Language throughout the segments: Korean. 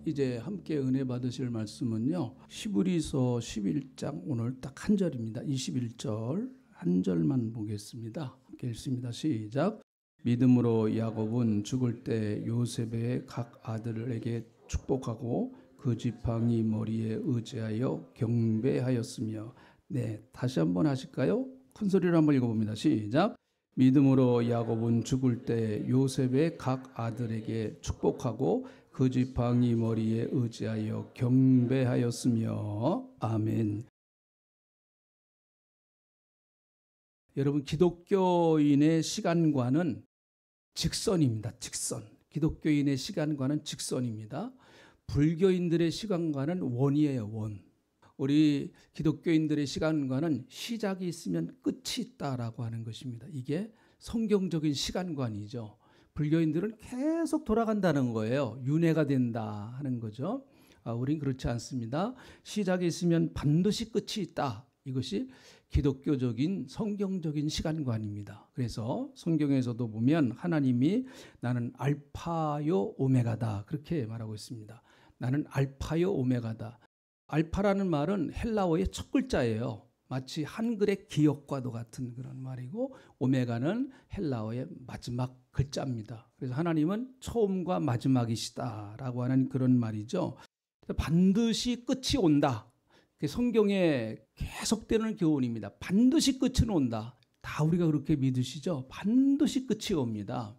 이제 함께 은혜 받으실 말씀은요, 히브리서 11장 오늘 딱 한 절입니다. 21절 한 절만 보겠습니다. 함께 읽습니다. 시작. 믿음으로 야곱은 죽을 때 요셉의 각 아들에게 축복하고 그 지팡이 머리에 의지하여 경배하였으며. 네, 다시 한번 하실까요? 큰 소리로 한번 읽어봅니다. 시작. 믿음으로 야곱은 죽을 때 요셉의 각 아들에게 축복하고 그 지팡이 머리에 의지하여 경배하였으며. 아멘. 여러분, 기독교인의 시간관은 직선입니다. 직선. 기독교인의 시간관은 직선입니다. 불교인들의 시간관은 원이에요. 원. 우리 기독교인들의 시간관은 시작이 있으면 끝이 있다라고 하는 것입니다. 이게 성경적인 시간관이죠. 불교인들은 계속 돌아간다는 거예요. 윤회가 된다 하는 거죠. 우린 그렇지 않습니다. 시작이 있으면 반드시 끝이 있다. 이것이 기독교적인 성경적인 시간관입니다. 그래서 성경에서도 보면 하나님이 나는 알파요 오메가다 그렇게 말하고 있습니다. 나는 알파요 오메가다. 알파라는 말은 헬라어의 첫 글자예요. 마치 한글의 기역과도 같은 그런 말이고, 오메가는 헬라어의 마지막 글자입니다. 그래서 하나님은 처음과 마지막이시다라고 하는 그런 말이죠. 반드시 끝이 온다. 성경에 계속되는 교훈입니다. 반드시 끝은 온다. 다 우리가 그렇게 믿으시죠? 반드시 끝이 옵니다.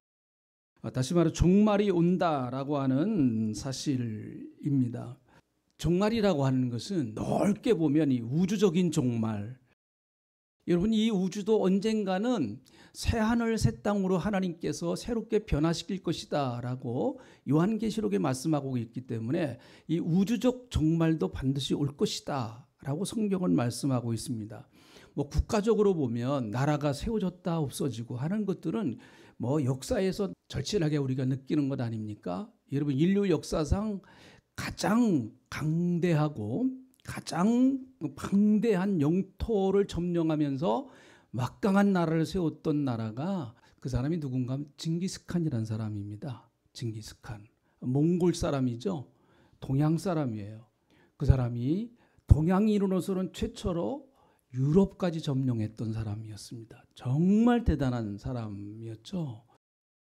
다시 말해 종말이 온다라고 하는 사실입니다. 종말이라고 하는 것은 넓게 보면 이 우주적인 종말. 여러분, 이 우주도 언젠가는 새하늘 새 땅으로 하나님께서 새롭게 변화시킬 것이다 라고 요한계시록에 말씀하고 있기 때문에 이 우주적 종말도 반드시 올 것이다 라고 성경은 말씀하고 있습니다. 국가적으로 보면 나라가 세워졌다 없어지고 하는 것들은 역사에서 절실하게 우리가 느끼는 것 아닙니까? 여러분, 인류 역사상 가장 강대하고 가장 방대한 영토를 점령하면서 막강한 나라를 세웠던 나라가, 그 사람이 누군가 하면 징기스칸이라는 사람입니다. 징기스칸. 몽골 사람이죠. 동양 사람이에요. 그 사람이 동양인으로서는 최초로 유럽까지 점령했던 사람이었습니다. 정말 대단한 사람이었죠.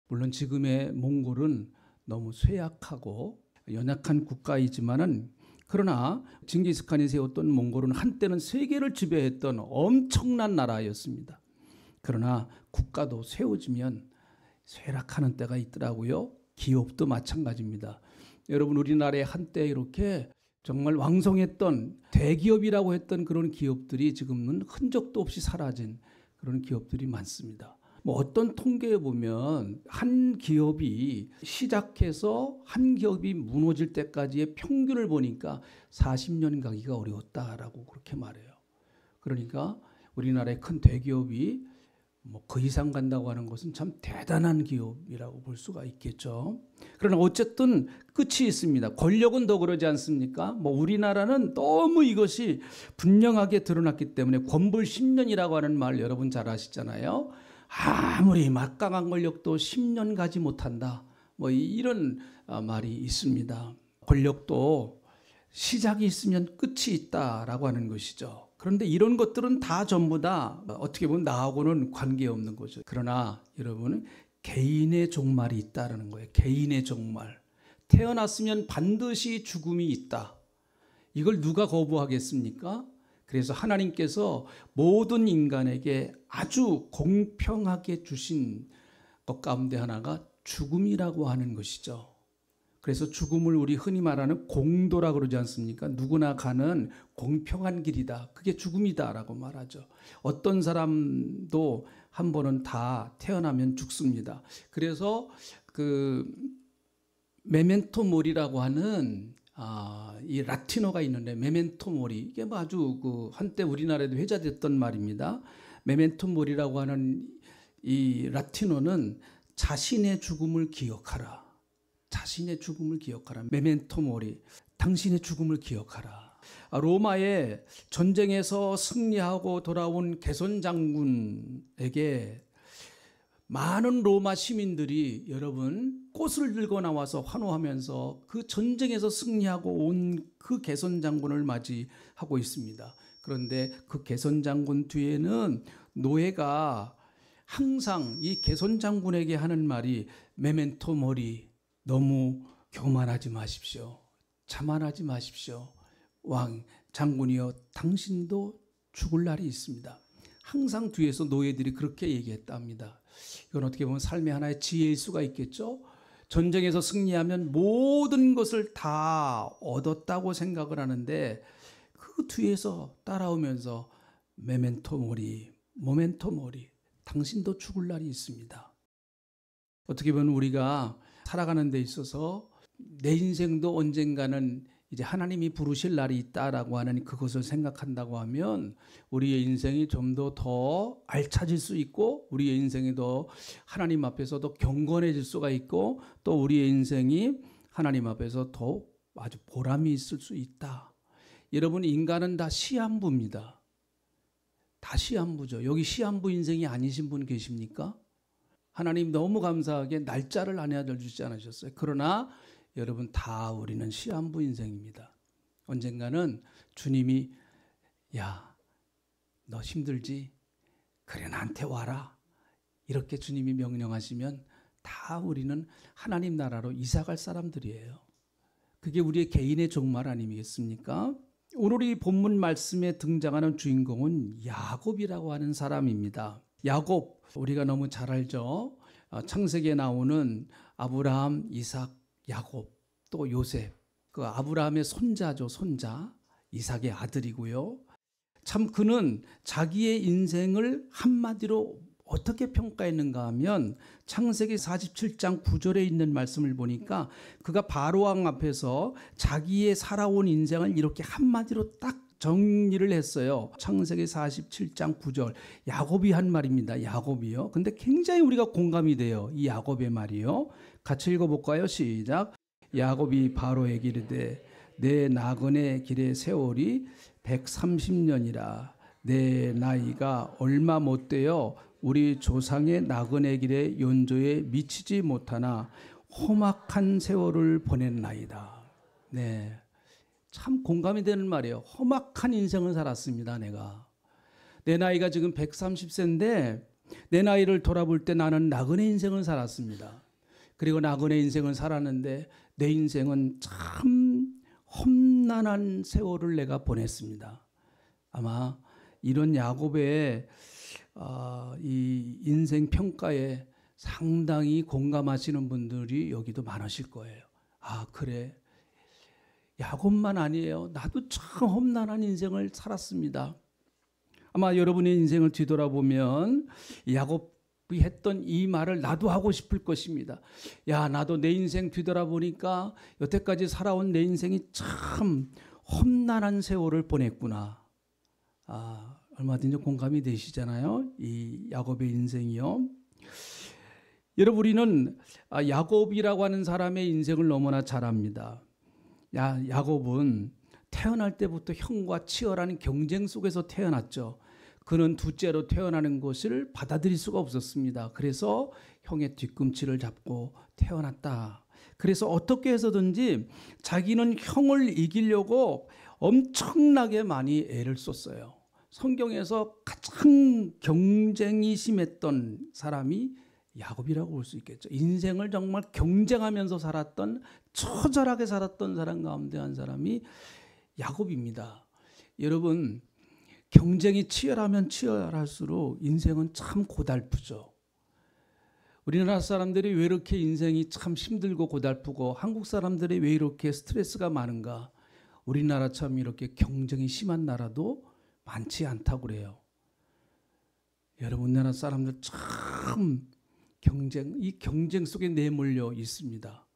물론 지금의 몽골은 너무 쇠약하고 연약한 국가이지만은, 그러나 징기스칸이 세웠던 몽골은 한때는 세계를 지배했던 엄청난 나라였습니다. 그러나 국가도 세워지면 쇠락하는 때가 있더라고요. 기업도 마찬가지입니다. 여러분, 우리나라에 한때 이렇게 정말 왕성했던 대기업이라고 했던 그런 기업들이 지금은 흔적도 없이 사라진 그런 기업들이 많습니다. 어떤 통계에 보면 한 기업이 시작해서 한 기업이 무너질 때까지의 평균을 보니까 40년 가기가 어려웠다라고 그렇게 말해요. 그러니까 우리나라의 큰 대기업이 그 이상 간다고 하는 것은 참 대단한 기업이라고 볼 수가 있겠죠. 그러나 어쨌든 끝이 있습니다. 권력은 더 그러지 않습니까? 우리나라는 너무 이것이 분명하게 드러났기 때문에 권불 10년이라고 하는 말 여러분 잘 아시잖아요. 아무리 막강한 권력도 10년 가지 못한다. 이런 말이 있습니다. 권력도 시작이 있으면 끝이 있다라고 하는 것이죠. 그런데 이런 것들은 다 전부 다 어떻게 보면 나하고는 관계없는 거죠. 그러나 여러분, 개인의 종말이 있다라는 거예요. 개인의 종말. 태어났으면 반드시 죽음이 있다. 이걸 누가 거부하겠습니까? 그래서 하나님께서 모든 인간에게 아주 공평하게 주신 것 가운데 하나가 죽음이라고 하는 것이죠. 그래서 죽음을 우리 흔히 말하는 공도라 그러지 않습니까? 누구나 가는 공평한 길이다. 그게 죽음이다라고 말하죠. 어떤 사람도 한 번은 다 태어나면 죽습니다. 그래서 그 메멘토 모리라고 하는 이 라틴어가 있는데, 메멘토 모리, 이게 아주 한때 우리나라에도 회자됐던 말입니다. 메멘토 모리라고 하는 이 라틴어는 자신의 죽음을 기억하라. 자신의 죽음을 기억하라. 메멘토 모리, 당신의 죽음을 기억하라. 로마의 전쟁에서 승리하고 돌아온 개선 장군에게 많은 로마 시민들이 여러분 꽃을 들고 나와서 환호하면서 그 전쟁에서 승리하고 온 그 개선 장군을 맞이하고 있습니다. 그런데 그 개선 장군 뒤에는 노예가 항상 이 개선 장군에게 하는 말이 메멘토 모리, 너무 교만하지 마십시오. 자만하지 마십시오. 왕 장군이여 당신도 죽을 날이 있습니다. 항상 뒤에서 노예들이 그렇게 얘기했답니다. 이건 어떻게 보면 삶의 하나의 지혜일 수가 있겠죠. 전쟁에서 승리하면 모든 것을 다 얻었다고 생각을 하는데 그 뒤에서 따라오면서 메멘토 모리, 모멘토 모리, 당신도 죽을 날이 있습니다. 어떻게 보면 우리가 살아가는 데 있어서 내 인생도 언젠가는 이제 하나님이 부르실 날이 있다라고 하는 그것을 생각한다고 하면 우리의 인생이 좀 더 알차질 수 있고 우리의 인생이 더 하나님 앞에서 더 경건해질 수가 있고 또 우리의 인생이 하나님 앞에서 더 아주 보람이 있을 수 있다. 여러분, 인간은 다 시한부입니다. 다 시한부죠. 여기 시한부 인생이 아니신 분 계십니까? 하나님 너무 감사하게 날짜를 안 알려주지 않으셨어요. 그러나 여러분 다 우리는 시한부 인생입니다. 언젠가는 주님이 야, 너 힘들지? 그래 나한테 와라. 이렇게 주님이 명령하시면 다 우리는 하나님 나라로 이사갈 사람들이에요. 그게 우리의 개인의 종말 아니겠습니까? 오늘 이 본문 말씀에 등장하는 주인공은 야곱이라고 하는 사람입니다. 야곱, 우리가 너무 잘 알죠. 창세기에 나오는 아브라함, 이삭, 야곱, 또 요셉, 그 아브라함의 손자죠. 손자, 이삭의 아들이고요. 참 그는 자기의 인생을 한마디로 어떻게 평가했는가 하면 창세기 47장 9절에 있는 말씀을 보니까 그가 바로왕 앞에서 자기의 살아온 인생을 이렇게 한마디로 딱 정리를 했어요. 창세기 47장 9절 야곱이 한 말입니다. 야곱이요. 근데 굉장히 우리가 공감이 돼요. 이 야곱의 말이요. 같이 읽어볼까요? 시작. 야곱이 바로에게 이르되 내 나그네 길의 세월이 130년이라 내 나이가 얼마 못되어 우리 조상의 나그네 길의 연조에 미치지 못하나 험악한 세월을 보냈나이다. 네, 참 공감이 되는 말이에요. 험악한 인생을 살았습니다. 내 나이가 지금 130세인데 내 나이를 돌아볼 때 나는 나그네 인생을 살았습니다. 그리고 나그네 인생을 살았는데 내 인생은 참 험난한 세월을 내가 보냈습니다. 아마 이런 야곱의 이 인생 평가에 상당히 공감하시는 분들이 여기도 많으실 거예요. 아, 그래. 야곱만 아니에요. 나도 참 험난한 인생을 살았습니다. 아마 여러분의 인생을 뒤돌아보면 야곱이 했던 이 말을 나도 하고 싶을 것입니다. 야, 나도 내 인생 뒤돌아보니까 여태까지 살아온 내 인생이 참 험난한 세월을 보냈구나. 얼마든지 공감이 되시잖아요. 이 야곱의 인생이요. 여러분, 우리는 야곱이라고 하는 사람의 인생을 너무나 잘 압니다. 야곱은 태어날 때부터 형과 치열한 경쟁 속에서 태어났죠. 그는 둘째로 태어나는 것을 받아들일 수가 없었습니다. 그래서 형의 뒤꿈치를 잡고 태어났다. 그래서 어떻게 해서든지 자기는 형을 이기려고 엄청나게 많이 애를 썼어요. 성경에서 가장 경쟁이 심했던 사람이 야곱이라고 볼 수 있겠죠. 인생을 정말 경쟁하면서 살았던, 처절하게 살았던 사람 가운데 한 사람이 야곱입니다. 여러분, 경쟁이 치열하면 치열할수록 인생은 참 고달프죠. 우리나라 사람들이 왜 이렇게 인생이 참 힘들고 고달프고 한국 사람들이 왜 이렇게 스트레스가 많은가? 우리나라처럼 이렇게 경쟁이 심한 나라도 많지 않다고 그래요. 여러분, 우리나라 사람들 참 이 경쟁 속에 내몰려 있습니다.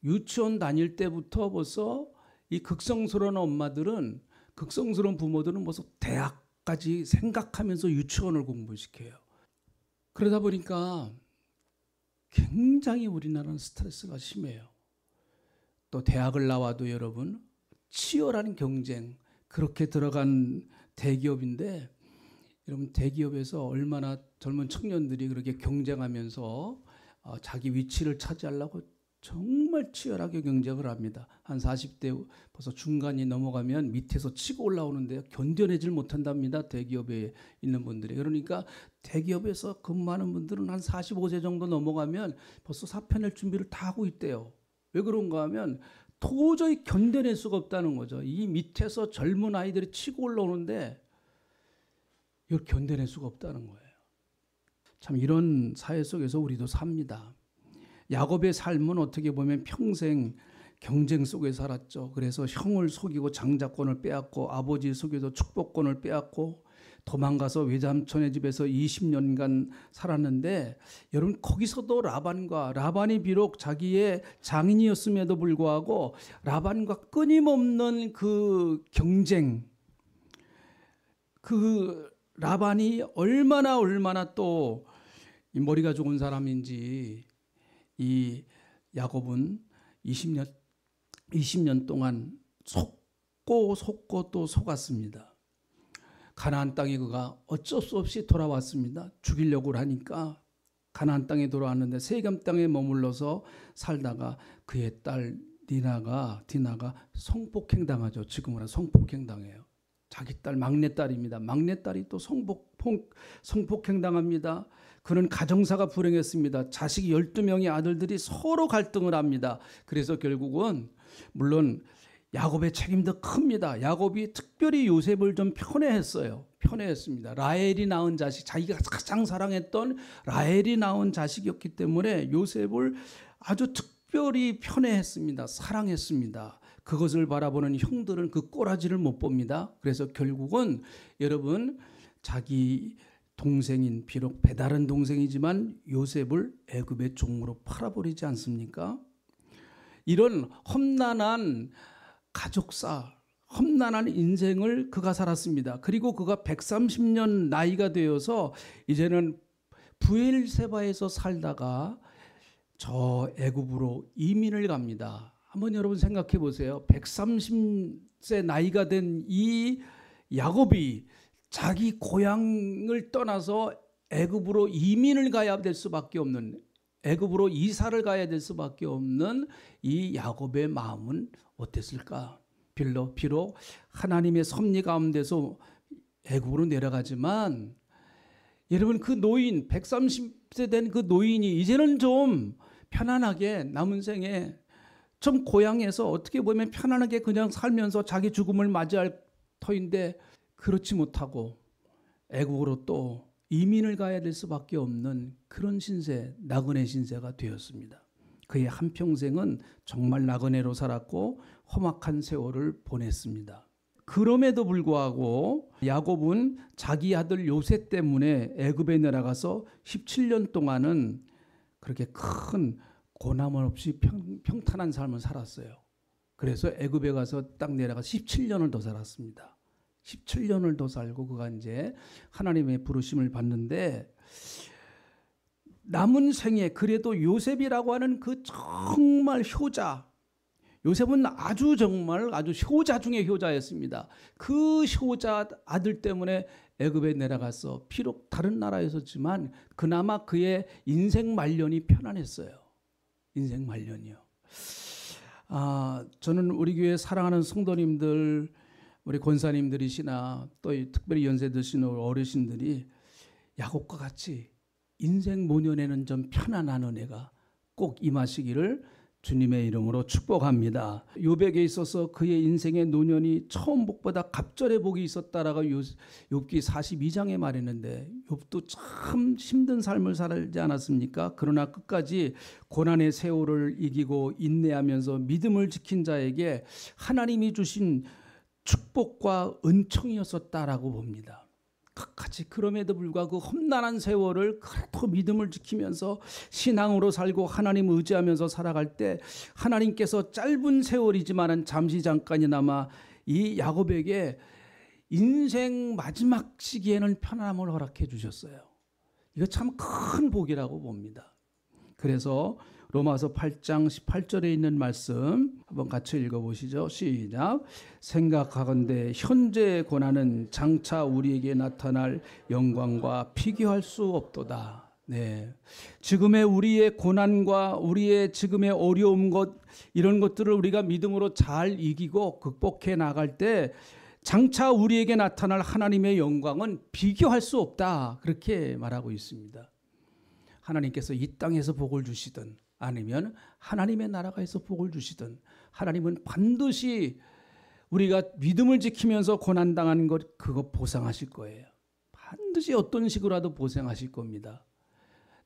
유치원 다닐 때부터 벌써 이 극성스러운 엄마들은, 극성스러운 부모들은 벌써 대학까지 생각하면서 유치원을 공부시켜요. 그러다 보니까 굉장히 우리나라는 스트레스가 심해요. 또 대학을 나와도 여러분 치열한 경쟁, 그렇게 들어간 대기업인데 여러분 대기업에서 얼마나 젊은 청년들이 그렇게 경쟁하면서 자기 위치를 차지하려고 정말 치열하게 경쟁을 합니다. 한 40대 벌써 중간이 넘어가면 밑에서 치고 올라오는데 견뎌내질 못한답니다. 대기업에 있는 분들이. 그러니까 대기업에서 근무하는 분들은 한 45세 정도 넘어가면 벌써 사표낼 준비를 다 하고 있대요. 왜 그런가 하면 도저히 견뎌낼 수가 없다는 거죠. 이 밑에서 젊은 아이들이 치고 올라오는데 이걸 견뎌낼 수가 없다는 거예요. 참 이런 사회 속에서 우리도 삽니다. 야곱의 삶은 어떻게 보면 평생 경쟁 속에 살았죠. 그래서 형을 속이고 장자권을 빼앗고 아버지 속여서 축복권을 빼앗고 도망가서 외삼촌의 집에서 20년간 살았는데 여러분 거기서도 라반이 비록 자기의 장인이었음에도 불구하고 라반과 끊임없는 그 경쟁, 그 라반이 얼마나 또 머리가 좋은 사람인지 이 야곱은 20년 동안 속고 또 속았습니다. 가나안 땅에 그가 어쩔 수 없이 돌아왔습니다. 죽이려고 하니까 가나안 땅에 돌아왔는데 세겜 땅에 머물러서 살다가 그의 딸 디나가 성폭행당하죠. 지금은 성폭행당해요. 자기 딸 막내딸입니다. 막내딸이 또 성폭행당합니다. 그는 가정사가 불행했습니다. 자식이 12명의 아들들이 서로 갈등을 합니다. 그래서 결국은 물론 야곱의 책임도 큽니다. 야곱이 특별히 요셉을 좀 편애했습니다. 라헬이 낳은 자식, 자기가 가장 사랑했던 라헬이 낳은 자식이었기 때문에 요셉을 아주 특별히 편애했습니다. 사랑했습니다. 그것을 바라보는 형들은 그 꼬라지를 못 봅니다. 그래서 결국은 여러분 자기 동생인 비록 배다른 동생이지만 요셉을 애굽의 종으로 팔아버리지 않습니까? 이런 험난한 가족사, 험난한 인생을 그가 살았습니다. 그리고 그가 130년 나이가 되어서 이제는 부엘세바에서 살다가 저 애굽으로 이민을 갑니다. 한번 여러분 생각해 보세요. 130세 나이가 된 이 야곱이 자기 고향을 떠나서 애굽으로 이민을 가야 될 수밖에 없는, 애굽으로 이사를 가야 될 수밖에 없는 이 야곱의 마음은 어땠을까? 비록 하나님의 섭리 가운데서 애굽으로 내려가지만 여러분 그 노인 130세 된 그 노인이 이제는 좀 편안하게 남은 생에 좀 고향에서 어떻게 보면 편안하게 그냥 살면서 자기 죽음을 맞이할 터인데 그렇지 못하고 애국으로 또 이민을 가야 될 수밖에 없는 그런 신세, 나그네 신세가 되었습니다. 그의 한평생은 정말 나그네로 살았고 험악한 세월을 보냈습니다. 그럼에도 불구하고 야곱은 자기 아들 요셉 때문에 애굽에 내려가서 17년 동안은 그렇게 큰 고난 없이 평탄한 삶을 살았어요. 그래서 애굽에 가서 딱 내려가서 17년을 더 살았습니다. 17년을 더 살고 그가 이제 하나님의 부르심을 받는데 남은 생에 그래도 요셉이라고 하는 그 정말 효자, 요셉은 아주 효자 중에 효자였습니다. 그 효자 아들 때문에 애굽에 내려가서 비록 다른 나라였었지만 그나마 그의 인생 말년이 편안했어요. 인생 말년이요. 저는 우리 교회 사랑하는 성도님들, 우리 권사님들이시나 또 특별히 연세 드신 어르신들이 야곱과 같이 인생 노년에는 좀 편안한 은혜가 꼭 임하시기를 주님의 이름으로 축복합니다. 욥에게 있어서 그의 인생의 노년이 처음 복보다 갑절의 복이 있었다라고 욥기 42장에 말했는데 욥도 참 힘든 삶을 살지 않았습니까? 그러나 끝까지 고난의 세월을 이기고 인내하면서 믿음을 지킨 자에게 하나님이 주신 축복과 은총이었었다라고 봅니다. 끝까지 그럼에도 불구하고 그 험난한 세월을 그래도 믿음을 지키면서 신앙으로 살고 하나님 의지하면서 살아갈 때 하나님께서 짧은 세월이지만 잠시 잠깐이나마 이 야곱에게 인생 마지막 시기에는 편안함을 허락해 주셨어요. 이거 참 큰 복이라고 봅니다. 그래서 로마서 8장 18절에 있는 말씀 한번 같이 읽어보시죠. 시작. 생각하건대 현재의 고난은 장차 우리에게 나타날 영광과 비교할 수 없도다. 네, 지금의 우리의 고난과 우리의 지금의 어려움 것 이런 것들을 우리가 믿음으로 잘 이기고 극복해 나갈 때 장차 우리에게 나타날 하나님의 영광은 비교할 수 없다. 그렇게 말하고 있습니다. 하나님께서 이 땅에서 복을 주시든 아니면 하나님의 나라가에서 복을 주시든 하나님은 반드시 우리가 믿음을 지키면서 고난당한 것 그거 보상하실 거예요. 반드시 어떤 식으로라도 보상하실 겁니다.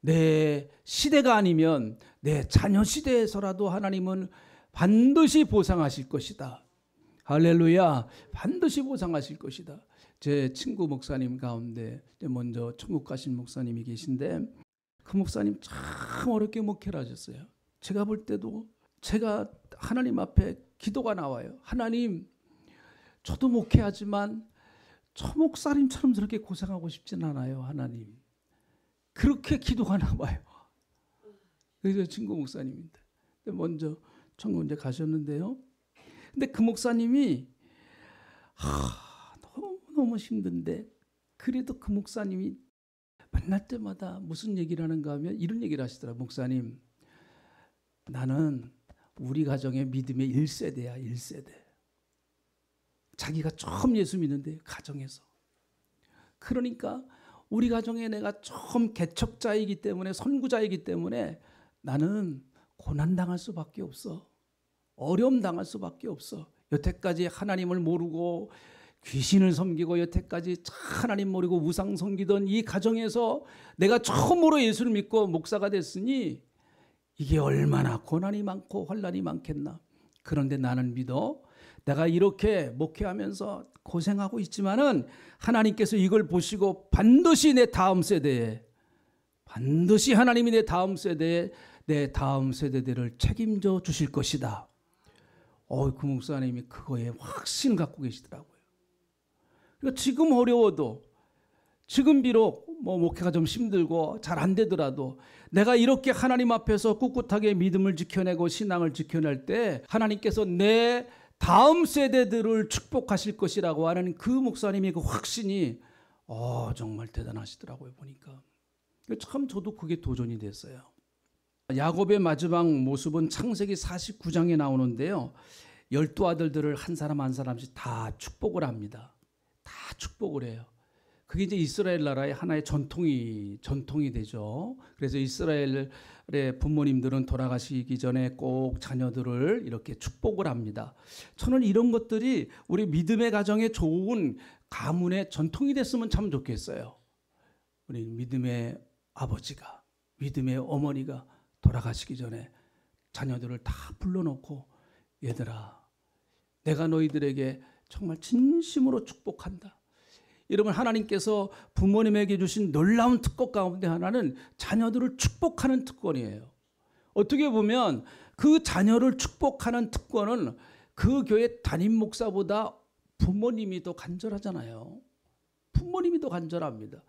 내 시대가 아니면 내 자녀 시대에서라도 하나님은 반드시 보상하실 것이다. 할렐루야. 반드시 보상하실 것이다. 제 친구 목사님 가운데 먼저 천국 가신 목사님이 계신데 그 목사님 참 어렵게 목회를 하셨어요. 제가 볼 때도 제가 하나님 앞에 기도가 나와요. 하나님, 저도 목회하지만 저 목사님처럼 저렇게 고생하고 싶진 않아요. 하나님. 그렇게 기도가 나와요. 그래서 친구 목사님인데 먼저 천국 이제 가셨는데요. 근데 그 목사님이 너무 힘든데 그래도 그 목사님이 만날 때마다 무슨 얘기를 하는가 하면 이런 얘기를 하시더라고요. 목사님, 나는 우리 가정의 믿음의 1세대야. 1세대. 자기가 처음 예수 믿는데 가정에서. 그러니까 우리 가정에 내가 처음 개척자이기 때문에 선구자이기 때문에 나는 고난당할 수밖에 없어. 어려움 당할 수밖에 없어. 여태까지 하나님을 모르고 귀신을 섬기고 여태까지 하나님 모르고 우상 섬기던 이 가정에서 내가 처음으로 예수를 믿고 목사가 됐으니 이게 얼마나 고난이 많고 환난이 많겠나. 그런데 나는 믿어. 내가 이렇게 목회하면서 고생하고 있지만은 하나님께서 이걸 보시고 반드시 내 다음 세대에 반드시 하나님이 내 다음 세대들을 책임져 주실 것이다. 그 목사님이 그거에 확신 갖고 계시더라고요. 그러니까 지금 어려워도 지금 비록 목회가 좀 힘들고 잘 안 되더라도 내가 이렇게 하나님 앞에서 꿋꿋하게 믿음을 지켜내고 신앙을 지켜낼 때 하나님께서 내 다음 세대들을 축복하실 것이라고 하는 그 목사님의 그 확신이 정말 대단하시더라고요. 보니까 참 저도 그게 도전이 됐어요. 야곱의 마지막 모습은 창세기 49장에 나오는데요. 12아들들을 한 사람 한 사람씩 다 축복을 합니다. 다 축복을 해요. 그게 이제 이스라엘 나라의 하나의 전통이 되죠. 그래서 이스라엘의 부모님들은 돌아가시기 전에 꼭 자녀들을 이렇게 축복을 합니다. 저는 이런 것들이 우리 믿음의 가정에 좋은 가문의 전통이 됐으면 참 좋겠어요. 우리 믿음의 아버지가, 믿음의 어머니가 돌아가시기 전에 자녀들을 다 불러놓고 얘들아, 내가 너희들에게 정말 진심으로 축복한다. 여러분, 하나님께서 부모님에게 주신 놀라운 특권 가운데 하나는 자녀들을 축복하는 특권이에요. 어떻게 보면 그 자녀를 축복하는 특권은 그 교회 담임 목사보다 부모님이 더 간절하잖아요. 부모님이 더 간절합니다.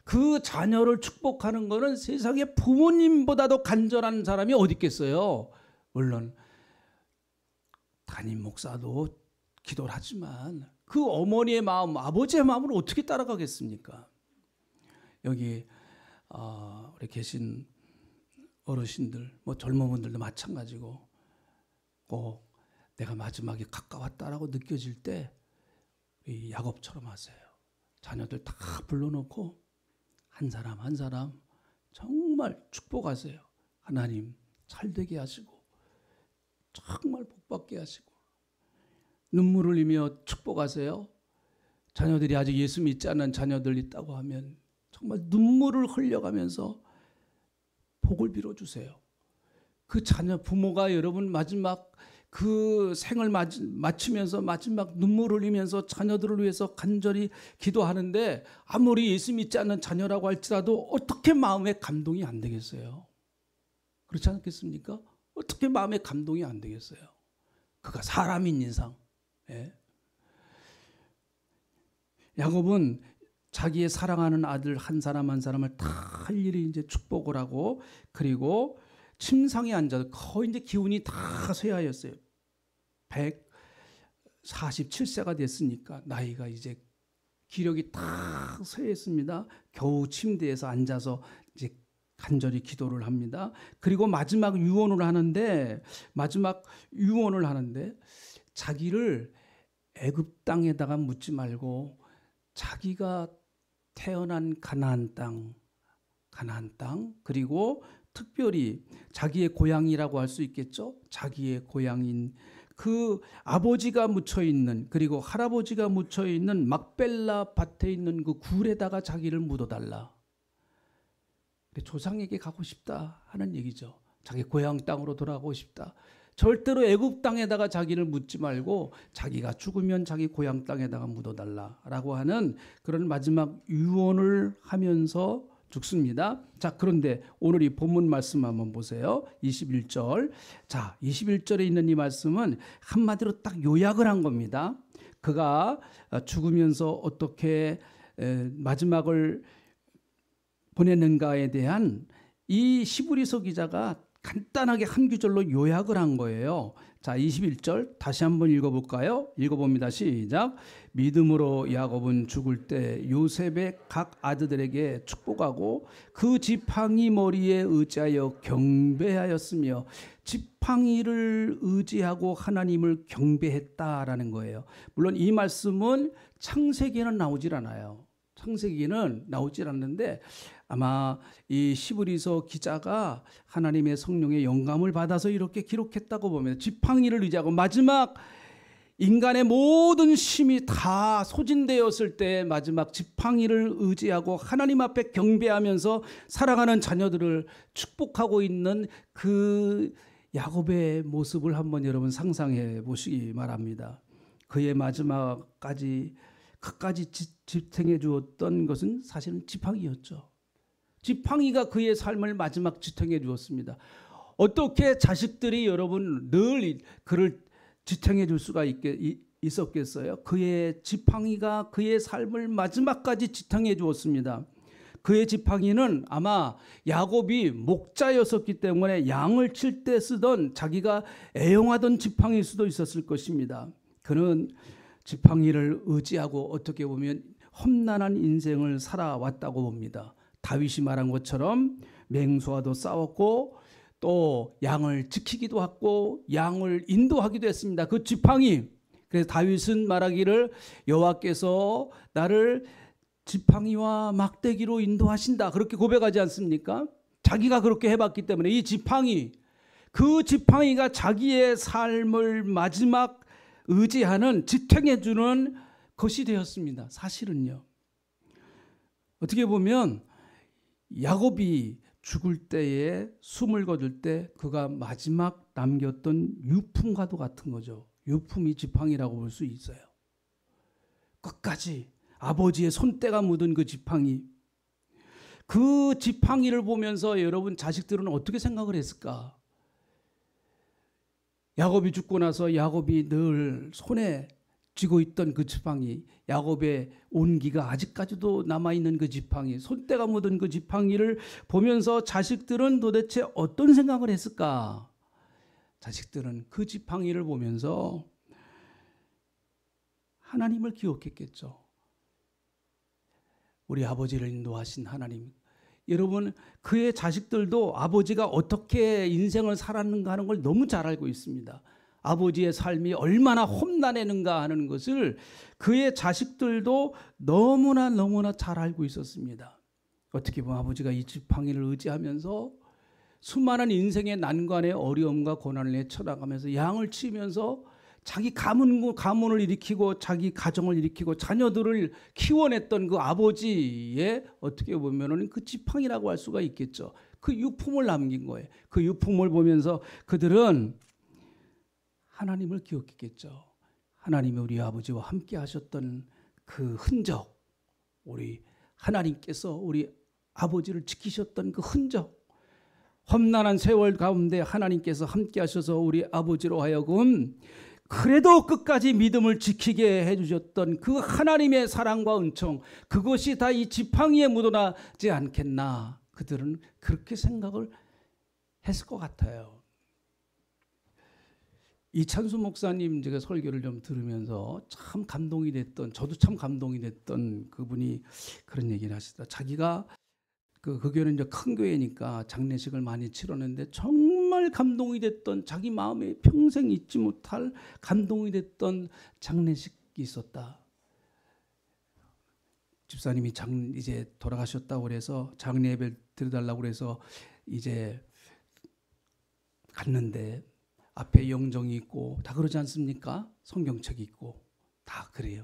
그 자녀를 축복하는 것은 세상에 부모님보다도 간절한 사람이 어디 있겠어요. 물론 담임 목사도 기도를 하지만 그 어머니의 마음, 아버지의 마음을 어떻게 따라가겠습니까? 여기 우리 계신 어르신들, 젊은 분들도 마찬가지고 꼭 내가 마지막에 가까웠다라고 느껴질 때 이 야곱처럼 하세요. 자녀들 다 불러놓고 한 사람 한 사람 정말 축복하세요. 하나님 잘되게 하시고 정말 복받게 하시고 눈물 흘리며 축복하세요. 자녀들이 아직 예수 믿지 않는 자녀들 있다고 하면 정말 눈물을 흘려가면서 복을 빌어주세요. 그 자녀 부모가 여러분 마지막 그 생을 마치면서 마지막 눈물 흘리면서 자녀들을 위해서 간절히 기도하는데 아무리 예수 믿지 않는 자녀라고 할지라도 어떻게 마음에 감동이 안 되겠어요? 그렇지 않겠습니까? 어떻게 마음에 감동이 안 되겠어요? 그가 사람인 이상. 예. 야곱은 자기의 사랑하는 아들 한 사람 한 사람을 다 일일이 이제 축복을 하고 그리고 침상에 앉아서 거의 이제 기운이 다 쇠하였어요. 147세가 됐으니까 나이가 이제 기력이 다 쇠했습니다. 겨우 침대에서 앉아서 이제 간절히 기도를 합니다. 그리고 마지막 유언을 하는데 자기를 애굽 땅에다가 묻지 말고 자기가 태어난 가나안 땅 그리고 특별히 자기의 고향이라고 할 수 있겠죠. 자기의 고향인 그 아버지가 묻혀있는 그리고 할아버지가 묻혀있는 막벨라 밭에 있는 그 굴에다가 자기를 묻어달라. 조상에게 가고 싶다 하는 얘기죠. 자기 고향 땅으로 돌아가고 싶다. 절대로 애굽 땅에다가 자기를 묻지 말고 자기가 죽으면 자기 고향 땅에다가 묻어달라라고 하는 그런 마지막 유언을 하면서 죽습니다. 자, 그런데 오늘 이 본문 말씀 한번 보세요. 21절. 자, 21절에 있는 이 말씀은 한마디로 딱 요약을 한 겁니다. 그가 죽으면서 어떻게 마지막을 보냈는가에 대한 이 시브리서 기자가 간단하게 한 구절로 요약을 한 거예요. 자, 21절 다시 한번 읽어볼까요? 읽어봅니다. 시작. 믿음으로 야곱은 죽을 때 요셉의 각 아들들에게 축복하고 그 지팡이 머리에 의지하여 경배하였으며 지팡이를 의지하고 하나님을 경배했다라는 거예요. 물론 이 말씀은 창세기에는 나오질 않아요. 창세기는 나오질 않는데 아마 이 시브리서 기자가 하나님의 성령의 영감을 받아서 이렇게 기록했다고 보면 지팡이를 의지하고 마지막 인간의 모든 힘이 다 소진되었을 때 마지막 지팡이를 의지하고 하나님 앞에 경배하면서 살아가는 자녀들을 축복하고 있는 그 야곱의 모습을 한번 여러분 상상해 보시기 바랍니다. 그의 마지막까지 끝까지 지탱해 주었던 것은 사실은 지팡이였죠. 지팡이가 그의 삶을 마지막 지탱해 주었습니다. 어떻게 자식들이 여러분 늘 그를 지탱해 줄 수가 있었겠어요? 그의 지팡이가 그의 삶을 마지막까지 지탱해 주었습니다. 그의 지팡이는 아마 야곱이 목자였었기 때문에 양을 칠 때 쓰던 자기가 애용하던 지팡이일 수도 있었을 것입니다. 그는 지팡이를 의지하고 어떻게 보면 험난한 인생을 살아왔다고 봅니다. 다윗이 말한 것처럼 맹수와도 싸웠고 또 양을 지키기도 하고 양을 인도하기도 했습니다. 그 지팡이. 그래서 다윗은 말하기를 여호와께서 나를 지팡이와 막대기로 인도하신다. 그렇게 고백하지 않습니까? 자기가 그렇게 해봤기 때문에 이 지팡이, 그 지팡이가 자기의 삶을 마지막 의지하는 지탱해주는 것이 되었습니다. 사실은요. 어떻게 보면 야곱이 죽을 때에 숨을 거둘 때 그가 마지막 남겼던 유품과도 같은 거죠. 유품이 지팡이라고 볼 수 있어요. 끝까지 아버지의 손때가 묻은 그 지팡이. 그 지팡이를 보면서 여러분 자식들은 어떻게 생각을 했을까? 야곱이 죽고 나서 야곱이 늘 손에 쥐고 있던 그 지팡이, 야곱의 온기가 아직까지도 남아있는 그 지팡이, 손때가 묻은 그 지팡이를 보면서 자식들은 도대체 어떤 생각을 했을까? 자식들은 그 지팡이를 보면서 하나님을 기억했겠죠. 우리 아버지를 인도하신 하나님. 여러분, 그의 자식들도 아버지가 어떻게 인생을 살았는가 하는 걸 너무 잘 알고 있습니다. 아버지의 삶이 얼마나 험난했는가 하는 것을 그의 자식들도 너무나 잘 알고 있었습니다. 어떻게 보면 아버지가 이 지팡이를 의지하면서 수많은 인생의 난관의 어려움과 고난을 헤쳐나가면서 양을 치면서 자기 가문을 일으키고 자기 가정을 일으키고 자녀들을 키워냈던 그 아버지의 어떻게 보면은 그 지팡이라고 할 수가 있겠죠. 그 유품을 남긴 거예요. 그 유품을 보면서 그들은 하나님을 기억했겠죠. 하나님이 우리 아버지와 함께 하셨던 그 흔적, 우리 하나님께서 우리 아버지를 지키셨던 그 흔적, 험난한 세월 가운데 하나님께서 함께 하셔서 우리 아버지로 하여금 그래도 끝까지 믿음을 지키게 해주셨던 그 하나님의 사랑과 은총, 그것이 다 이 지팡이에 묻어나지 않겠나. 그들은 그렇게 생각을 했을 것 같아요. 이찬수 목사님 제가 설교를 좀 들으면서 참 감동이 됐던, 저도 참 감동이 됐던 그분이 그런 얘기를 하시더라. 자기가 그 교회는 이제 큰 교회니까 장례식을 많이 치렀는데 정말 감동이 됐던, 자기 마음에 평생 잊지 못할 감동이 됐던 장례식이 있었다. 집사님이 이제 돌아가셨다고 그래서 장례 예배를 드려달라고 그래서 이제 갔는데 앞에 영정이 있고 다 그러지 않습니까? 성경책이 있고 다 그래요.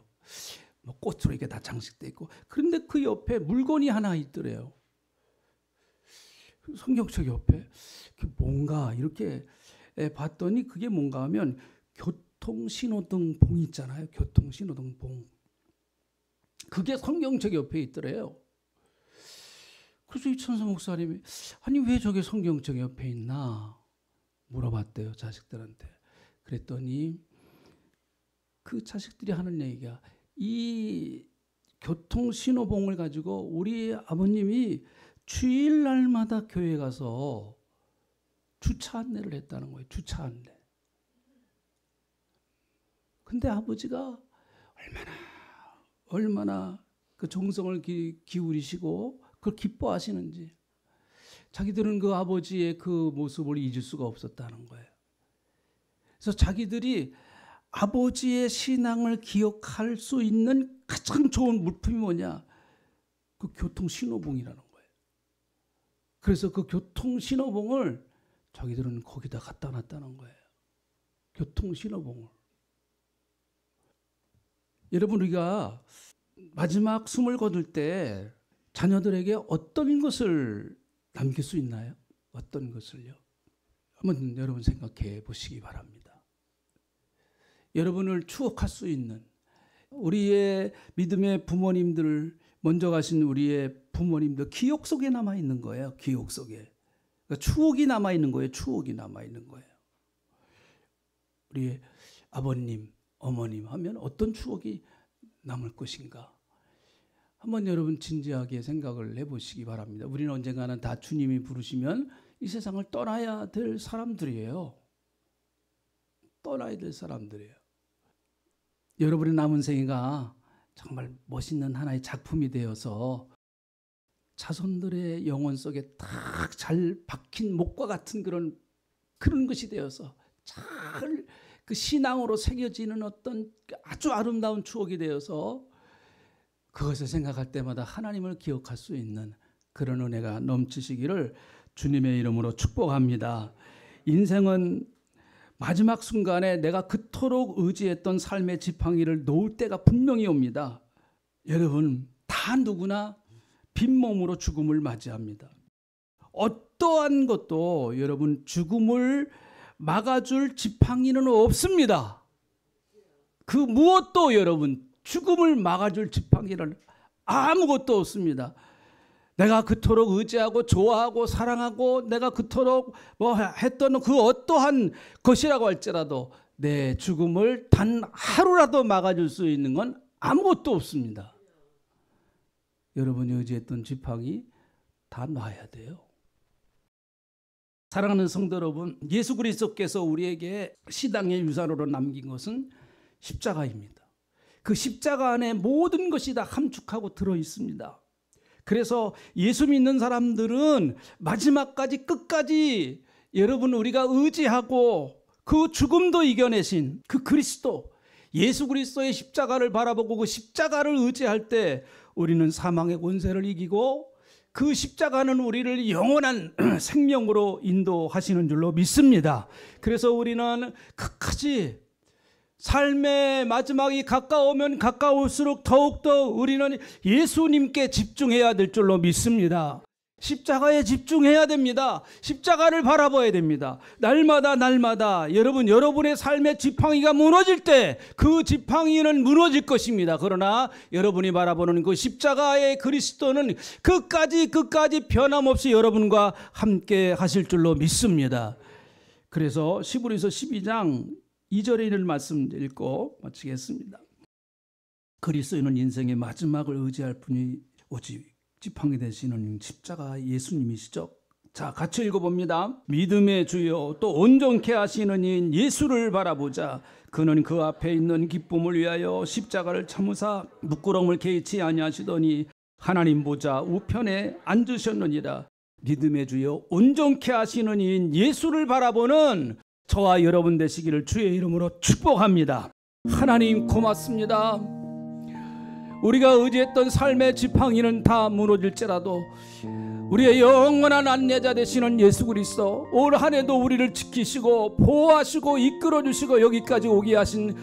뭐 꽃으로 이게 다 장식돼 있고, 그런데 그 옆에 물건이 하나 있더래요. 성경책 옆에 그게 뭔가 이렇게 봤더니 그게 뭔가 하면 교통신호등 봉 있잖아요. 교통신호등 봉. 그게 성경책 옆에 있더래요. 그래서 이천수 목사님이 아니 왜 저게 성경책 옆에 있나 물어봤대요, 자식들한테. 그랬더니 그 자식들이 하는 얘기가, 이 교통신호봉을 가지고 우리 아버님이 주일날마다 교회 가서 주차 안내를 했다는 거예요. 주차 안내. 근데 아버지가 얼마나 그 정성을 기울이시고 그걸 기뻐하시는지, 자기들은 그 아버지의 그 모습을 잊을 수가 없었다는 거예요. 그래서 자기들이 아버지의 신앙을 기억할 수 있는 가장 좋은 물품이 뭐냐? 그 교통신호봉이라는 거예요. 그래서 그 교통신호봉을 자기들은 거기다 갖다 놨다는 거예요. 교통신호봉을. 여러분, 우리가 마지막 숨을 거둘 때 자녀들에게 어떤 것을 남길 수 있나요? 어떤 것을요? 한번 여러분 생각해 보시기 바랍니다. 여러분을 추억할 수 있는, 우리의 믿음의 부모님들, 먼저 가신 우리의 부모님들 기억 속에 남아 있는 거예요. 기억 속에. 그러니까 추억이 남아 있는 거예요. 추억이 남아 있는 거예요. 우리의 아버님, 어머님 하면 어떤 추억이 남을 것인가? 한번 여러분 진지하게 생각을 해보시기 바랍니다. 우리는 언젠가는 다 주님이 부르시면 이 세상을 떠나야 될 사람들이에요. 떠나야 될 사람들이에요. 여러분의 남은 생애가 정말 멋있는 하나의 작품이 되어서 자손들의 영혼 속에 딱 잘 박힌 목과 같은 그런 것이 되어서 잘 그 신앙으로 새겨지는 어떤 아주 아름다운 추억이 되어서 그것을 생각할 때마다 하나님을 기억할 수 있는 그런 은혜가 넘치시기를 주님의 이름으로 축복합니다. 인생은 마지막 순간에 내가 그토록 의지했던 삶의 지팡이를 놓을 때가 분명히 옵니다. 여러분, 다 누구나 빈몸으로 죽음을 맞이합니다. 어떠한 것도 여러분 죽음을 막아줄 지팡이는 없습니다. 그 무엇도 여러분 죽음을 막아줄 지팡이는 아무것도 없습니다. 내가 그토록 의지하고 좋아하고 사랑하고 내가 그토록 했던 그 어떠한 것이라고 할지라도 내 죽음을 단 하루라도 막아줄 수 있는 건 아무것도 없습니다. 여러분이 의지했던 지팡이 다 놔야 돼요. 사랑하는 성도 여러분, 예수 그리스도께서 우리에게 시당의 유산으로 남긴 것은 십자가입니다. 그 십자가 안에 모든 것이 다 함축하고 들어 있습니다. 그래서 예수 믿는 사람들은 마지막까지 끝까지 여러분 우리가 의지하고 그 죽음도 이겨내신 그 그리스도, 예수 그리스도의 십자가를 바라보고 그 십자가를 의지할 때 우리는 사망의 권세를 이기고 그 십자가는 우리를 영원한 생명으로 인도하시는 줄로 믿습니다. 그래서 우리는 끝까지 삶의 마지막이 가까우면 가까울수록 더욱더 우리는 예수님께 집중해야 될 줄로 믿습니다. 십자가에 집중해야 됩니다. 십자가를 바라봐야 됩니다. 날마다 여러분, 여러분의 삶의 지팡이가 무너질 때 그 지팡이는 무너질 것입니다. 그러나 여러분이 바라보는 그 십자가의 그리스도는 끝까지 변함없이 여러분과 함께 하실 줄로 믿습니다. 그래서 히브리서 12장 2절에 있는 말씀 읽고 마치겠습니다. 그리스도인은 인생의 마지막을 의지할 분이 오직 지팡이 되시는 십자가 예수님이시죠. 자, 같이 읽어봅니다. 믿음의 주요 또 온전케 하시는 이인 예수를 바라보자. 그는 그 앞에 있는 기쁨을 위하여 십자가를 참으사 부끄러움을 개의치 아니하시더니 하나님 보좌 우편에 앉으셨느니라. 믿음의 주요 온전케 하시는 이인 예수를 바라보는 저와 여러분 되시기를 주의 이름으로 축복합니다. 하나님 고맙습니다. 우리가 의지했던 삶의 지팡이는 다 무너질지라도 우리의 영원한 안내자 되시는 예수 그리스도, 올 한 해도 우리를 지키시고 보호하시고 이끌어주시고 여기까지 오게 하신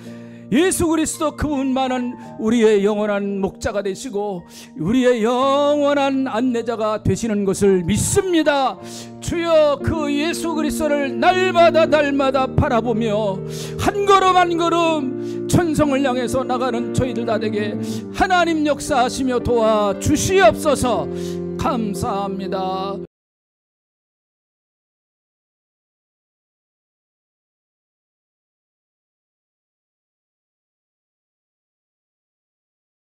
예수 그리스도, 그분만은 우리의 영원한 목자가 되시고 우리의 영원한 안내자가 되시는 것을 믿습니다. 주여, 그 예수 그리스도를 날마다 바라보며 한 걸음 한 걸음 천성을 향해서 나가는 저희들 다 되게 하나님 역사하시며 도와주시옵소서. 감사합니다.